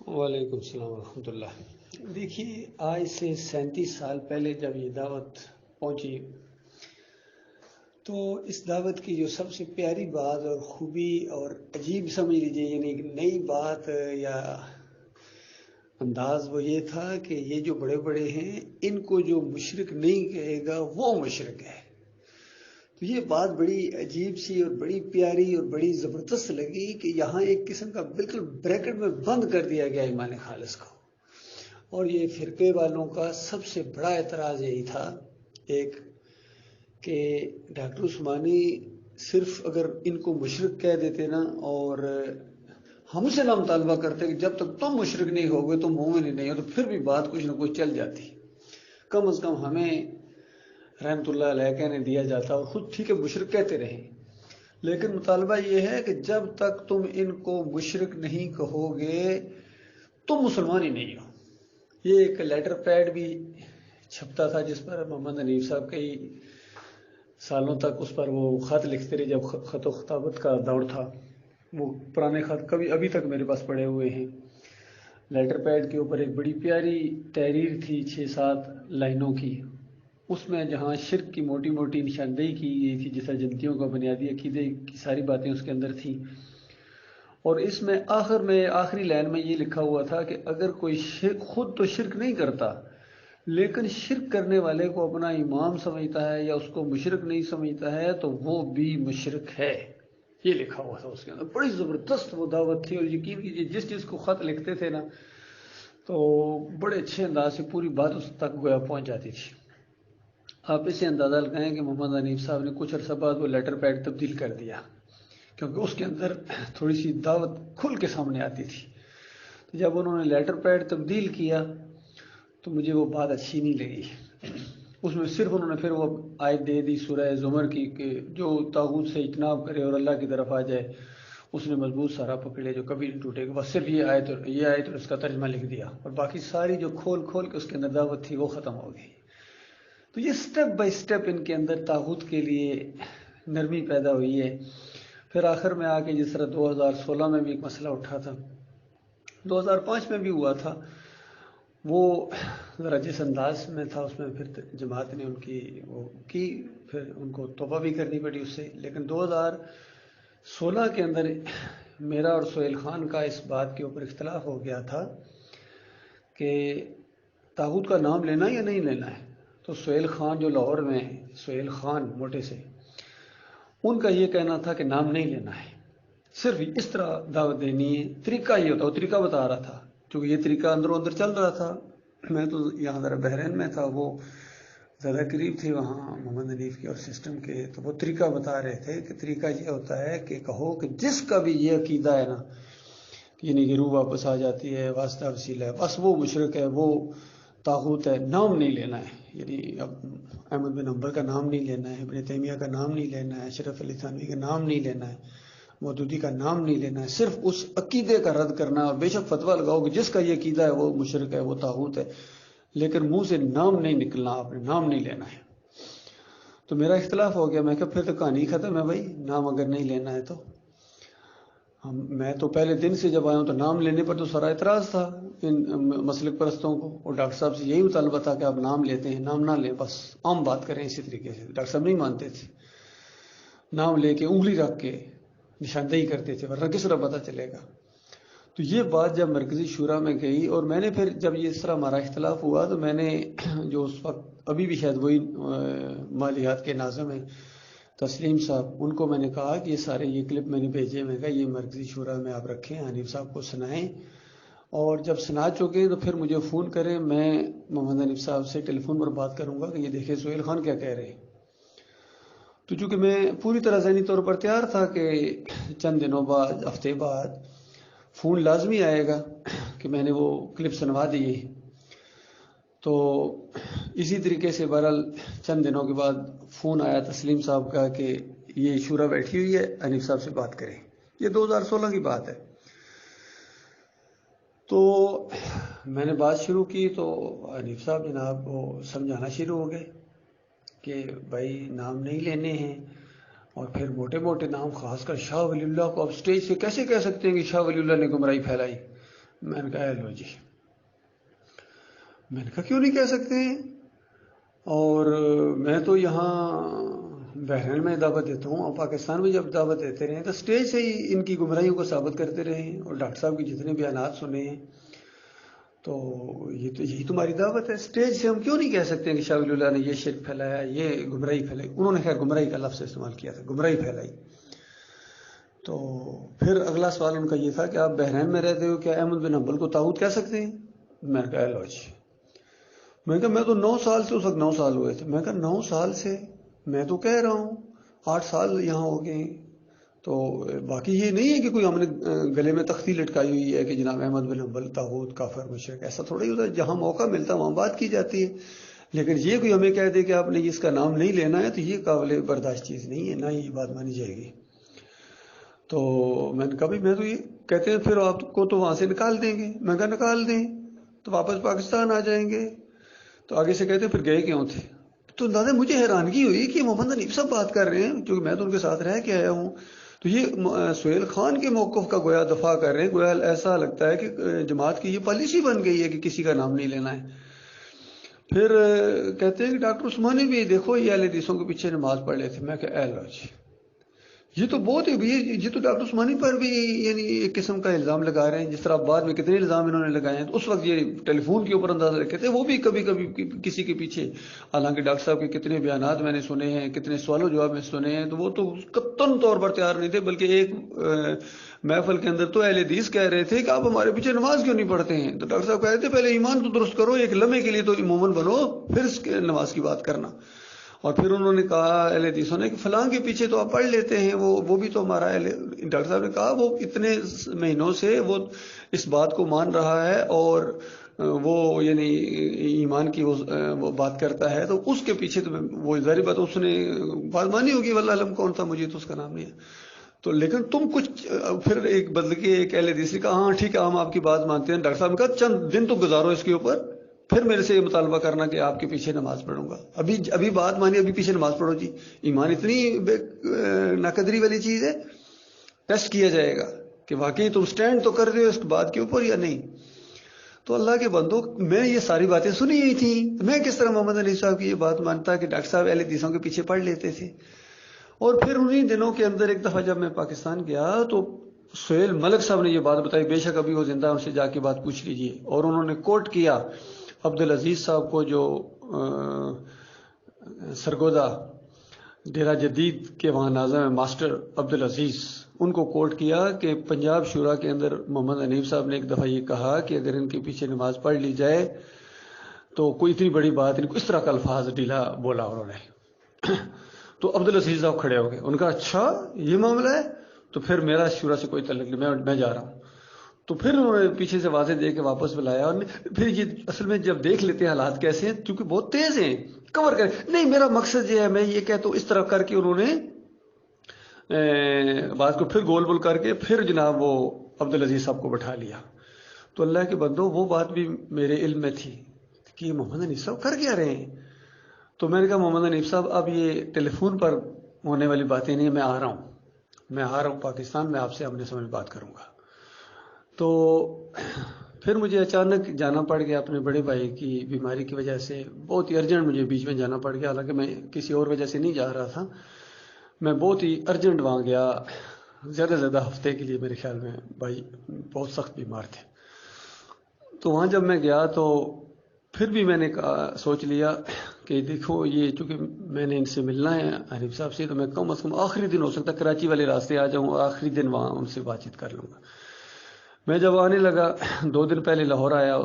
وعلیکم السلام ورحمۃ اللہ۔ دیکھیے، آج سے 37 سال پہلے جب یہ دعوت پہنچی تو اس دعوت کی جو سب سے پیاری بات اور خوبی اور عجیب سمجھ لیجیے، یعنی ایک نئی بات یا انداز وہ یہ تھا کہ یہ جو بڑے بڑے ہیں ان کو جو مشرک نہیں کہے گا وہ مشرک ہے۔ تو یہ بات بڑی عجیب سی اور بڑی پیاری اور بڑی زبردست لگی کہ یہاں ایک قسم کا بالکل بریکٹ میں بند کر دیا گیا ایمان خالص کو۔ اور یہ فرقے والوں کا سب سے بڑا اعتراض یہی تھا ایک کہ ڈاکٹر عثمانی صرف اگر ان کو مشرک کہہ دیتے نا اور ہم سے نہ مطالبہ کرتے کہ جب تک تم مشرک نہیں ہوگے تم مومن ہی نہیں ہو، تو پھر بھی بات کچھ نہ کچھ چل جاتی، کم از کم ہمیں رحمت اللہ علیہ کہنے دیا جاتا اور خود ٹھیک ہے مشرک کہتے رہیں۔ لیکن مطالبہ یہ ہے کہ جب تک تم ان کو مشرک نہیں کہو گے تم مسلمان ہی نہیں ہو۔ یہ ایک لیٹر پیڈ بھی چھپتا تھا جس پر محمد حنیف صاحب کئی سالوں تک اس پر وہ خط لکھتے رہے، جب خط و خطابت کا دور تھا۔ وہ پرانے خط کبھی ابھی تک میرے پاس پڑے ہوئے ہیں۔ لیٹر پیڈ کے اوپر ایک بڑی پیاری تحریر تھی 6-7 لائنوں کی، اس میں جہاں شرک کی موٹی موٹی نشاندہی کی گئی تھی، جیسا جنتیوں کا بنیادی عقیدے کی ساری باتیں اس کے اندر تھیں۔ اور اس میں آخری لائن میں یہ لکھا ہوا تھا کہ اگر کوئی خود تو شرک نہیں کرتا لیکن شرک کرنے والے کو اپنا امام سمجھتا ہے یا اس کو مشرک نہیں سمجھتا ہے تو وہ بھی مشرک ہے، یہ لکھا ہوا تھا اس کے اندر۔ بڑی زبردست وہ دعوت تھی، اور یقین کیجیے جس کو خط لکھتے تھے نا تو بڑے اچھے انداز سے پوری بات اس تک گویا پہنچ جاتی تھی۔ آپ اسے اندازہ لگائیں کہ محمد حنیف صاحب نے کچھ عرصہ بعد وہ لیٹر پیڈ تبدیل کر دیا، کیونکہ اس کے اندر تھوڑی سی دعوت کھل کے سامنے آتی تھی۔ تو جب انہوں نے لیٹر پیڈ تبدیل کیا تو مجھے وہ بات اچھی نہیں لگی۔ اس میں صرف انہوں نے پھر وہ آیت دے دی سورہ زمر کی کہ جو طاغوت سے اجتناب کرے اور اللہ کی طرف آ جائے اس نے مضبوط سہارا پکڑے جو کبھی نہیں ٹوٹے گا، بس صرف یہ آیت اور اس کا ترجمہ لکھ دیا، اور باقی ساری جو کھول کے اس کے اندر دعوت تھی وہ ختم ہو گئی۔ تو یہ سٹیپ بائی سٹیپ ان کے اندر طاغوت کے لیے نرمی پیدا ہوئی ہے۔ پھر آخر میں آ کے جس طرح 2016 میں بھی ایک مسئلہ اٹھا تھا، 2005 میں بھی ہوا تھا، وہ ذرا جس انداز میں تھا اس میں پھر جماعت نے ان کی وہ کی، پھر ان کو توبہ بھی کرنی پڑی اس سے۔ لیکن 2016 کے اندر میرا اور سہیل خان کا اس بات کے اوپر اختلاف ہو گیا تھا کہ طاغوت کا نام لینا یا نہیں لینا ہے۔ تو سہیل خان جو لاہور میں ہیں، سہیل خان موٹے سے، ان کا یہ کہنا تھا کہ نام نہیں لینا ہے، صرف اس طرح دعوت دینی ہے۔ طریقہ یہ ہوتا، وہ طریقہ بتا رہا تھا، کیونکہ یہ طریقہ اندر چل رہا تھا۔ میں تو یہاں ذرا بحرین میں تھا، وہ زیادہ قریب تھے وہاں محمد حنیف کے اور سسٹم کے، تو وہ طریقہ بتا رہے تھے کہ طریقہ یہ ہوتا ہے کہ کہو کہ جس کا بھی یہ عقیدہ ہے نا، یعنی کہ روح واپس آ جاتی ہے، واسطہ وسیلہ ہے، بس وہ مشرک ہے، وہ طاغوت ہے، نام نہیں لینا ہے۔ یعنی اب احمد بن حنبل کا نام نہیں لینا ہے، ابن تیمیہ کا نام نہیں لینا ہے، اشرف علی تھانوی کا نام نہیں لینا ہے، مودودی کا نام نہیں لینا ہے، صرف اس عقیدے کا رد کرنا ہے۔ اور بے شک فتویٰ لگاؤ کہ جس کا یہ عقیدہ ہے وہ مشرک ہے، وہ طاغوت ہے، لیکن منہ سے نام نہیں نکلنا، آپ نے نام نہیں لینا ہے۔ تو میرا اختلاف ہو گیا، میں کہا پھر تو کہانی ختم ہے بھائی، نام اگر نہیں لینا ہے تو۔ میں تو پہلے دن سے جب آیا ہوں تو نام لینے پر تو سارا اعتراض تھا ان مسلک پرستوں کو، اور ڈاکٹر صاحب سے یہی مطالبہ تھا کہ آپ نام لیتے ہیں، نام نہ لیں، بس عام بات کریں اسی طریقے سے۔ ڈاکٹر صاحب نہیں مانتے تھے، نام لے کے انگلی رکھ کے نشاندہی کرتے تھے، ورنہ کس طرح پتہ چلے گا۔ تو یہ بات جب مرکزی شورا میں گئی، اور میں نے پھر جب یہ اس طرح ہمارا اختلاف ہوا تو میں نے جو اس وقت ابھی بھی شاید وہی مالیات کے ناظم ہیں تسلیم صاحب، ان کو میں نے کہا کہ یہ سارے یہ کلپ میں نے بھیجے، میں کہا یہ مرکزی شورا میں آپ رکھیں، حنیف صاحب کو سنائیں، اور جب سنا چکے تو پھر مجھے فون کریں، میں محمد حنیف صاحب سے ٹیلی فون پر بات کروں گا کہ یہ دیکھیں سہیل خان کیا کہہ رہے ہیں۔ تو چونکہ میں پوری طرح ذہنی طور پر تیار تھا کہ چند دنوں بعد، ہفتے بعد فون لازمی آئے گا کہ میں نے وہ کلپ سنوا دیے، تو اسی طریقے سے بہرحال چند دنوں کے بعد فون آیا تسلیم صاحب کا کہ یہ شورا بیٹھی ہوئی ہے، حنیف صاحب سے بات کریں۔ یہ 2016 کی بات ہے۔ تو میں نے بات شروع کی تو حنیف صاحب جناب وہ سمجھانا شروع ہو گئے کہ بھائی نام نہیں لینے ہیں، اور پھر موٹے موٹے نام، خاص کر شاہ ولی اللہ کو آپ سٹیج سے کیسے کہہ سکتے ہیں کہ شاہ ولی اللہ نے گمراہی پھیلائی؟ میں نے کہا لو جی، میں نے کہا کیوں نہیں کہہ سکتے ہیں؟ اور میں تو یہاں بحرین میں دعوت دیتا ہوں اور پاکستان میں جب دعوت دیتے رہے تو اسٹیج سے ہی ان کی گمراہیوں کو ثابت کرتے رہے ہیں، اور ڈاکٹر صاحب کی جتنے بیانات سنے ہیں تو یہی تمہاری دعوت ہے، اسٹیج سے ہم کیوں نہیں کہہ سکتے ہیں کہ شاہ ولی اللہ نے یہ شرک پھیلایا، یہ گمراہی پھیلائی؟ انہوں نے خیر گمراہی کا لفظ استعمال کیا تھا، گمراہی پھیلائی۔ تو پھر اگلا سوال ان کا یہ تھا کہ آپ بحرین میں رہتے ہو، کیا احمد بن حنبل کو طاغوت کہہ سکتے ہیں؟ میں نے کہا لو جی، میں نے کہا میں تو 9 سال سے، اس وقت 9 سال ہوئے تھے، میں نے کہا 9 سال سے میں تو کہہ رہا ہوں، 8 سال یہاں ہو گئے ہیں، تو باقی یہ نہیں ہے کہ کوئی ہم نے گلے میں تختی لٹکائی ہوئی ہے کہ جناب احمد بن حنبل طاغوت کافر مشرک، ایسا تھوڑا ہی ہوتا ہے، جہاں موقع ملتا ہے وہاں بات کی جاتی ہے، لیکن یہ کوئی ہمیں کہہ دے کہ آپ نے اس کا نام نہیں لینا ہے تو یہ قابل برداشت چیز نہیں ہے، نہ ہی یہ بات مانی جائے گی۔ تو میں نے کہا میں تو یہ کہتے ہیں پھر آپ کو تو وہاں سے نکال دیں گے، میں کہا نکال دیں تو واپس پاکستان آ جائیں گے۔ تو آگے سے کہتے ہیں پھر گئے کیوں تھے؟ تو دادا مجھے حیرانگی ہوئی کہ محمد حنیف صاحب بات کر رہے ہیں کیونکہ میں تو ان کے ساتھ رہ کے آیا ہوں، تو یہ سہیل خان کے موقف کا گویا دفاع کر رہے ہیں، گویا ایسا لگتا ہے کہ جماعت کی یہ پالیسی بن گئی ہے کہ کسی کا نام نہیں لینا ہے۔ پھر کہتے ہیں کہ ڈاکٹر عثمانی بھی دیکھو یہ اہل حدیثوں کے پیچھے نماز پڑھ لیتے، میں کہ اے لو جی، یہ تو بہت ہی، یہ تو ڈاکٹر عثمانی پر بھی یعنی ایک قسم کا الزام لگا رہے ہیں، جس طرح بعد میں کتنے الزام انہوں نے لگائے ہیں، تو اس وقت یہ ٹیلی فون کے اوپر اندازہ رکھے تھے، وہ بھی کبھی کبھی کسی کے پیچھے، حالانکہ ڈاکٹر صاحب کے کتنے بیانات میں نے سنے ہیں، کتنے سوال و جواب میں سنے ہیں، تو وہ تو قطعاً طور پر تیار نہیں تھے، بلکہ ایک محفل کے اندر تو اہل حدیث کہہ رہے تھے کہ آپ ہمارے پیچھے نماز کیوں نہیں پڑھتے ہیں؟ تو ڈاکٹر صاحب کہہ رہے تھے پہلے ایمان تو درست کرو، ایک لمحے کے لیے تو مومن بنو، پھر اس کے نماز کی بات کرنا۔ اور پھر انہوں نے کہا اہل حدیثوں نے کہ فلاں کے پیچھے تو آپ پڑھ لیتے ہیں، وہ بھی تو ہمارا ڈاکٹر صاحب نے کہا وہ اتنے مہینوں سے وہ اس بات کو مان رہا ہے اور وہ یعنی ایمان کی وہ بات کرتا ہے، تو اس کے پیچھے تو وہ ظاہر بات اس نے بات مانی ہوگی، واللہ علم کون تھا، مجھے تو اس کا نام نہیں ہے۔ تو لیکن تم کچھ پھر ایک بدل کے ایک اہل حدیث نے کہا ہاں ٹھیک ہے ہم آپ کی بات مانتے ہیں، ڈاکٹر صاحب نے کہا چند دن تو گزارو اس کے اوپر، پھر میرے سے یہ مطالبہ کرنا کہ آپ کے پیچھے نماز پڑھوں گا، ابھی بات مانی، ابھی پیچھے نماز پڑھو جی۔ ایمان اتنی ناقدری والی چیز ہے، ٹیسٹ کیا جائے گا کہ واقعی تم سٹینڈ تو کر رہے ہو اس بات کے اوپر یا نہیں۔ تو اللہ کے بندو، میں یہ ساری باتیں سنی ہوئی تھیں، میں کس طرح محمد حنیف صاحب کی یہ بات مانتا کہ ڈاکٹر صاحب اہل حدیثوں کے پیچھے پڑھ لیتے تھے۔ اور پھر انہی دنوں کے اندر ایک دفعہ جب میں پاکستان گیا تو سہیل ملک صاحب نے یہ بات بتائی، بے شک ابھی وہ زندہ، ان سے جا کے بات پوچھ لیجئے، اور انہوں نے کوٹ کیا عبدالعزیز صاحب کو، جو سرگودا ڈیرہ جدید کے وہاں ناظم ہے ماسٹر عبدالعزیز، ان کو کوٹ کیا کہ پنجاب شورا کے اندر محمد حنیف صاحب نے ایک دفعہ یہ کہا کہ اگر ان کے پیچھے نماز پڑھ لی جائے تو کوئی اتنی بڑی بات نہیں، اس طرح کا الفاظ ڈھیلا بولا انہوں نے۔ تو عبدالعزیز صاحب کھڑے ہو گئے، ان کا اچھا یہ معاملہ ہے، تو پھر میرا شورا سے کوئی تعلق نہیں، میں جا رہا ہوں۔ تو پھر انہوں نے پیچھے سے واضح دے کے واپس بلایا، اور پھر یہ اصل میں جب دیکھ لیتے ہیں حالات کیسے ہیں، کیونکہ بہت تیز ہیں، کور کر نہیں میرا مقصد یہ ہے، میں یہ کہتا ہوں، اس طرح کر کے انہوں نے بات کو پھر گول بول کر کے پھر جناب وہ عبدالعزیز صاحب کو بٹھا لیا۔ تو اللہ کے بندو، وہ بات بھی میرے علم میں تھی کہ محمد حنیف صاحب کر کیا رہے ہیں۔ تو میں نے کہا محمد حنیف صاحب اب یہ ٹیلی فون پر ہونے والی باتیں نہیں، میں آ رہا ہوں پاکستان میں، آپ سے آمنے سامنے بات کروں گا۔ تو پھر مجھے اچانک جانا پڑ گیا اپنے بڑے بھائی کی بیماری کی وجہ سے، بہت ہی ارجنٹ مجھے بیچ میں جانا پڑ گیا، حالانکہ میں کسی اور وجہ سے نہیں جا رہا تھا، میں بہت ہی ارجنٹ وہاں گیا، زیادہ ہفتے کے لیے میرے خیال میں بھائی بہت سخت بیمار تھے۔ تو وہاں جب میں گیا تو پھر بھی میں نے سوچ لیا کہ دیکھو یہ چونکہ میں نے ان سے ملنا ہے حنیف صاحب سے، تو میں کم از کم آخری دن ہو سکتا ہے کراچی والے راستے آ جاؤں، آخری دن وہاں ان سے بات چیت کر لوں گا۔ میں جب آنے لگا 2 دن پہلے لاہور آیا،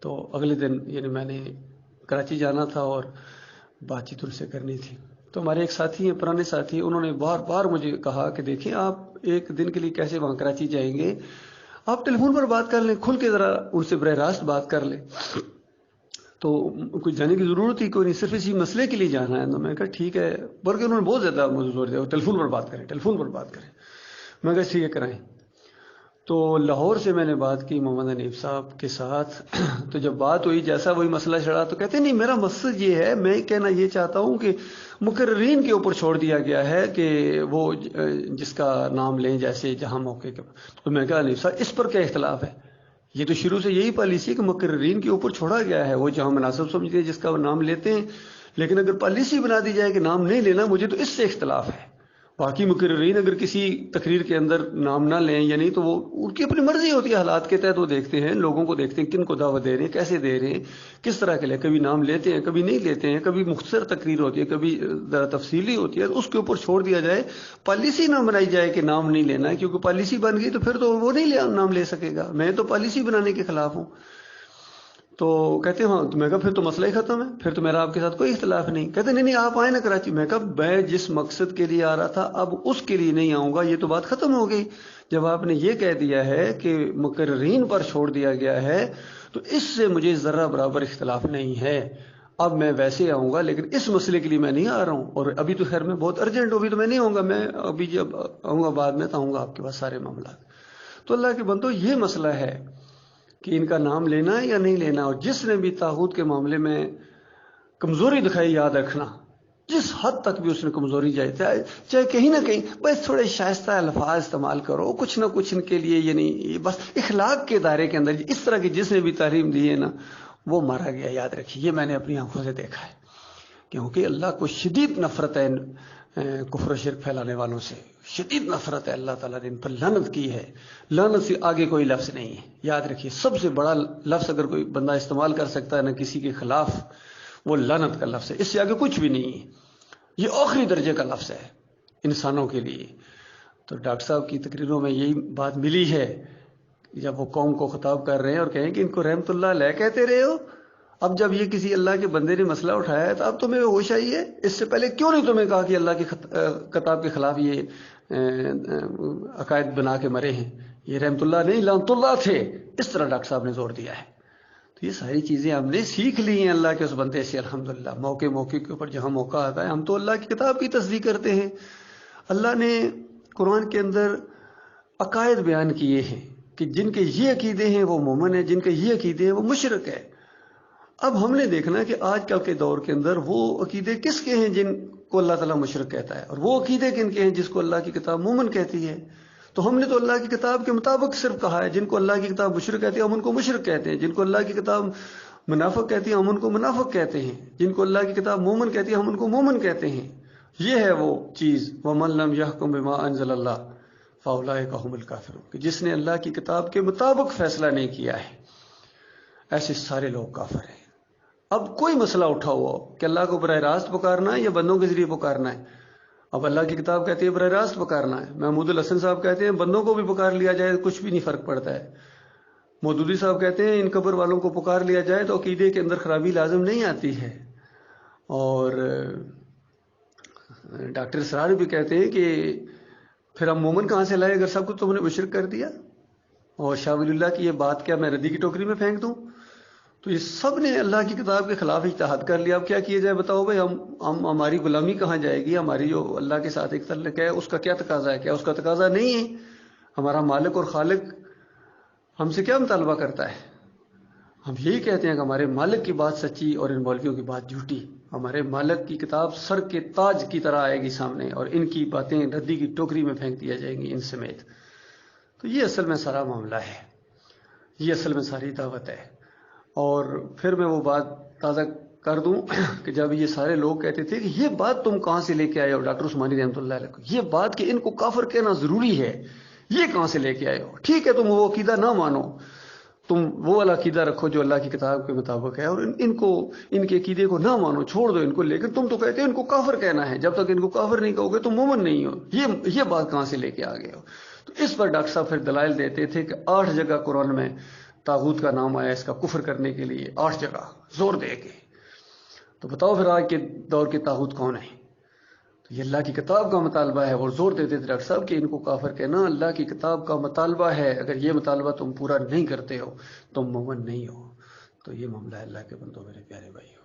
تو اگلے دن یعنی میں نے کراچی جانا تھا اور بات چیت ان سے کرنی تھی۔ تو ہمارے ایک ساتھی ہیں، پرانے ساتھی، انہوں نے بار بار مجھے کہا کہ دیکھیں آپ ایک دن کے لیے کیسے وہاں کراچی جائیں گے، آپ ٹیلی فون پر بات کر لیں، کھل کے ذرا ان سے براہ راست بات کر لیں۔ تو کچھ جانے کی ضرورت ہی کوئی نہیں، صرف اسی مسئلے کے لیے جانا ہے۔ تو میں نے کہا ٹھیک ہے، بلکہ انہوں نے بہت زیادہ مجھے زور دیا ٹیلی فون پر بات کریں، ٹیلی فون پر بات کریں۔ میں کہا ٹھیک ہے کرائیں۔ تو لاہور سے میں نے بات کی محمد حنیف صاحب کے ساتھ، تو جب بات ہوئی جیسا وہی مسئلہ چڑھا، تو کہتے نہیں میرا مقصد یہ ہے، میں کہنا یہ چاہتا ہوں کہ مقررین کے اوپر چھوڑ دیا گیا ہے کہ وہ جس کا نام لیں جیسے جہاں موقع کے۔ تو میں کہا حنیف صاحب اس پر کیا اختلاف ہے، یہ تو شروع سے یہی پالیسی ہے کہ مقررین کے اوپر چھوڑا گیا ہے، وہ جہاں مناسب سمجھتے ہیں جس کا وہ نام لیتے ہیں، لیکن اگر پالیسی بنا دی جائے کہ نام نہیں لینا، مجھے تو اس سے اختلاف ہے۔ باقی مقررین اگر کسی تقریر کے اندر نام نہ لیں یا نہیں تو وہ ان کی اپنی مرضی ہوتی ہے، حالات کے تحت وہ دیکھتے ہیں، لوگوں کو دیکھتے ہیں کن کو دعوت دے رہے ہیں، کیسے دے رہے ہیں، کس طرح کے لئے، کبھی نام لیتے ہیں کبھی نہیں لیتے ہیں، کبھی مختصر تقریر ہوتی ہے کبھی ذرا تفصیلی ہوتی ہے، اس کے اوپر چھوڑ دیا جائے، پالیسی نہ بنائی جائے کہ نام نہیں لینا ہے، کیونکہ پالیسی بن گئی تو پھر تو وہ نہیں نام لے سکے گا۔ میں تو پالیسی بنانے کے خلاف ہوں۔ تو کہتے ہیں ہاں، تو میں کہا پھر تو مسئلہ ہی ختم ہے، پھر تو میرا آپ کے ساتھ کوئی اختلاف نہیں۔ کہتے نہیں آپ آئیں نا کراچی۔ میں کہا میں جس مقصد کے لیے آ رہا تھا اب اس کے لیے نہیں آؤں گا، یہ تو بات ختم ہو گئی۔ جب آپ نے یہ کہہ دیا ہے کہ مقررین پر چھوڑ دیا گیا ہے تو اس سے مجھے ذرہ برابر اختلاف نہیں ہے، اب میں ویسے آؤں گا، لیکن اس مسئلے کے لیے میں نہیں آ رہا ہوں۔ اور ابھی تو خیر میں بہت ارجنٹ ہوگی تو میں نہیں آؤں گا، میں ابھی جب آؤں گا بعد میں تو آؤں گا آپ کے پاس سارے معاملات۔ تو اللہ کے بندو یہ مسئلہ ہے کہ ان کا نام لینا ہے یا نہیں لینا، اور جس نے بھی طاغوت کے معاملے میں کمزوری دکھائی، یاد رکھنا جس حد تک بھی اس نے کمزوری چاہے کہیں نہ کہیں بس تھوڑے شائستہ الفاظ استعمال کرو، کچھ نہ کچھ ان کے لیے، یعنی بس اخلاق کے دائرے کے اندر اس طرح کی جس نے بھی تعلیم دی ہے نا وہ مارا گیا۔ یاد رکھیے، یہ میں نے اپنی آنکھوں سے دیکھا ہے، کیونکہ اللہ کو شدید نفرت ہے کفر و شرک پھیلانے والوں سے، شدید نفرت ہے۔ اللہ تعالیٰ نے ان پر لعنت کی ہے، لعنت سے آگے کوئی لفظ نہیں ہے۔ یاد رکھیے، سب سے بڑا لفظ اگر کوئی بندہ استعمال کر سکتا ہے نا کسی کے خلاف، وہ لعنت کا لفظ ہے، اس سے آگے کچھ بھی نہیں ہے، یہ آخری درجے کا لفظ ہے انسانوں کے لیے۔ تو ڈاکٹر صاحب کی تقریروں میں یہی بات ملی ہے، جب وہ قوم کو خطاب کر رہے ہیں اور کہیں کہ ان کو رحمت اللہ علیہ کہتے رہے ہو، اب جب یہ کسی اللہ کے بندے نے مسئلہ اٹھایا ہے تو اب تمہیں ہوش آئی ہے، اس سے پہلے کیوں نہیں تمہیں کہا کہ اللہ کی کتاب کے خلاف یہ عقائد بنا کے مرے ہیں، یہ رحمت اللہ نہیں لعنت اللہ تھے۔ اس طرح ڈاکٹر صاحب نے زور دیا ہے۔ تو یہ ساری چیزیں ہم نے سیکھ لی ہیں اللہ کے اس بندے سے، الحمدللہ۔ موقع کے اوپر جہاں موقع آتا ہے ہم تو اللہ کی کتاب کی تصدیق کرتے ہیں۔ اللہ نے قرآن کے اندر عقائد بیان کیے ہیں کہ جن کے یہ عقیدے ہیں وہ مومن ہیں، جن کے یہ عقیدے ہیں وہ مشرک ہے۔ اب ہم نے دیکھنا کہ آج کل کے دور کے اندر وہ عقیدے کس کے ہیں جن کو اللہ تعالیٰ مشرک کہتا ہے، اور وہ عقیدے کن کے ہیں جس کو اللہ کی کتاب مومن کہتی ہے۔ تو ہم نے تو اللہ کی کتاب کے مطابق صرف کہا ہے، جن کو اللہ کی کتاب مشرک کہتی ہے ہم ان کو مشرک کہتے ہیں، جن کو اللہ کی کتاب منافق کہتی ہے ہم ان کو منافق کہتے ہیں، جن کو اللہ کی کتاب مومن کہتی ہے ہم ان کو مومن کہتے ہیں۔ یہ ہے وہ چیز، وَمَن لَّمْ يَحْكُم بِمَا أَنزَلَ اللَّهُ فَأُولَٰئِكَ هُمُ الْكَافِرُونَ، کہ جس نے اللہ کی کتاب کے مطابق فیصلہ نہیں کیا ہے، ایسے سارے لوگ کافر ہیں۔ اب کوئی مسئلہ اٹھا ہوا ہو کہ اللہ کو براہ راست پکارنا ہے یا بندوں کے ذریعے پکارنا ہے، اب اللہ کی کتاب کہتی ہے براہ راست پکارنا ہے، محمود الحسن صاحب کہتے ہیں بندوں کو بھی پکار لیا جائے کچھ بھی نہیں فرق پڑتا ہے، مودودی صاحب کہتے ہیں ان قبر والوں کو پکار لیا جائے تو عقیدے کے اندر خرابی لازم نہیں آتی ہے، اور ڈاکٹر اسرار بھی کہتے ہیں کہ پھر ہم مومن کہاں سے لائے اگر سب کو تم نے مشرک کر دیا، اور شاہ ولی اللہ کی یہ بات کیا میں ردی کی ٹوکری میں پھینک دوں؟ تو یہ سب نے اللہ کی کتاب کے خلاف اجتہاد کر لیا۔ اب کیا کیا جائے بتاؤ بھائی، ہماری غلامی کہاں جائے گی؟ ہماری جو اللہ کے ساتھ ایک تعلق ہے اس کا کیا تقاضا ہے؟ کیا اس کا تقاضا نہیں ہے؟ ہمارا مالک اور خالق ہم سے کیا مطالبہ کرتا ہے؟ ہم یہی کہتے ہیں کہ ہمارے مالک کی بات سچی اور ان مولویوں کی بات جھوٹی۔ ہمارے مالک کی کتاب سر کے تاج کی طرح آئے گی سامنے، اور ان کی باتیں ردی کی ٹوکری میں پھینک دیا جائیں گی ان سمیت۔ تو یہ اصل میں سارا معاملہ ہے، یہ اصل میں ساری دعوت ہے۔ اور پھر میں وہ بات تازہ کر دوں کہ جب یہ سارے لوگ کہتے تھے کہ یہ بات تم کہاں سے لے کے آئے ہو، ڈاکٹر عثمانی رحمۃ اللہ علیہ کو یہ بات کہ ان کو کافر کہنا ضروری ہے، یہ کہاں سے لے کے آئے ہو؟ ٹھیک ہے، تم وہ عقیدہ نہ مانو، تم وہ والا عقیدہ رکھو جو اللہ کی کتاب کے مطابق ہے، اور ان کے عقیدے کو نہ مانو، چھوڑ دو ان کو، لیکن تم تو کہتے ہو ان کو کافر کہنا ہے، جب تک ان کو کافر نہیں کہو گے تم مومن نہیں ہو۔ یہ بات کہاں سے لے کے آ گئے ہو؟ تو اس پر ڈاکٹر صاحب پھر دلائل دیتے تھے کہ 8 جگہ قرآن میں طاغوت کا نام آیا اس کا کفر کرنے کے لیے، 8 جگہ زور دے کے۔ تو بتاؤ پھر آج کے دور کے طاغوت کون ہیں؟ تو یہ اللہ کی کتاب کا مطالبہ ہے، اور زور دیتے تھے ڈاکٹر صاحب کہ ان کو کافر کہنا اللہ کی کتاب کا مطالبہ ہے، اگر یہ مطالبہ تم پورا نہیں کرتے ہو تم مومن نہیں ہو۔ تو یہ معاملہ ہے اللہ کے بندوں، میرے پیارے بھائی۔